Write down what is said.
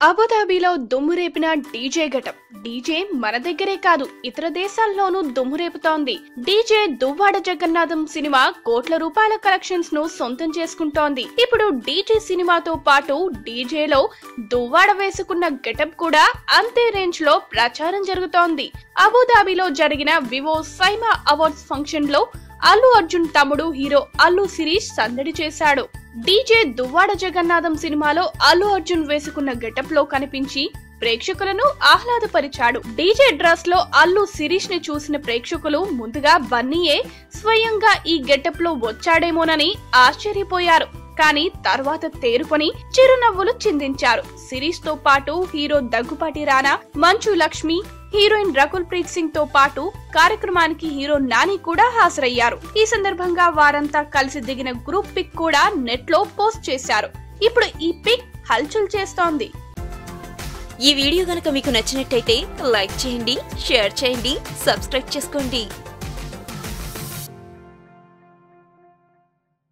అబుదాబిలో దుమ్మురేపిన DJ ఘటం. DJ మన దగ్గరే కాదు, ఇతర దేశాల్లోనూ దుమ్మురేపుతోంది. డీజే దువ్వాడ జగన్నాథం సినిమా కోట్ల రూపాయల కలెక్షన్స్ ను సొంతం చేసుకుంటోంది. ఇప్పుడు డీజే సినిమాతో పాటు డీజేలో దువ్వాడ వేసుకున్న గెటప్ కూడా అంతే రేంజ్ లో ప్రచారం జరుగుతోంది. అబుదాబిలో జరిగిన వివో సైమా అవార్డ్స్ ఫంక్షన్ లో అల్లు అర్జున్ తమ్ముడు హీరో అల్లు శిరీష్ సందడి చేశాడు. డీజే దువ్వాడ జగన్నాథం సినిమాలో అల్లు అర్జున్ వేసుకున్న గెటప్ లో కనిపించి ప్రేక్షకులను ఆహ్లాదపరిచాడు. డీజే డ్రెస్ లో అల్లు శిరీష్ ని చూసిన ప్రేక్షకులు ముందుగా బన్నీయే స్వయంగా ఈ గెటప్ లో వచ్చాడేమోనని ఆశ్చర్యపోయారు. కానీ తర్వాత తేరుకొని చిరునవ్వులు చిందించారు. శిరీష్ తో పాటు హీరో దగ్గుపాటి రానా, మంచు లక్ష్మి, హీరోయిన్ రకుల్ ప్రీత్ సింగ్ తో పాటు కార్యక్రమానికి హీరో నాని కూడా హాజరయ్యారు. ఈ సందర్భంగా వారంతా కలిసి దిగిన గ్రూప్ పిక్ కూడా నెట్ లో పోస్ట్ చేశారు. ఇప్పుడు ఈ పిక్ హల్చల్ చేస్తోంది. ఈ వీడియో గనుక మీకు నచ్చినట్టయితే లైక్ చేయండి, షేర్ చేయండి, సబ్స్క్రైబ్ చేసుకోండి.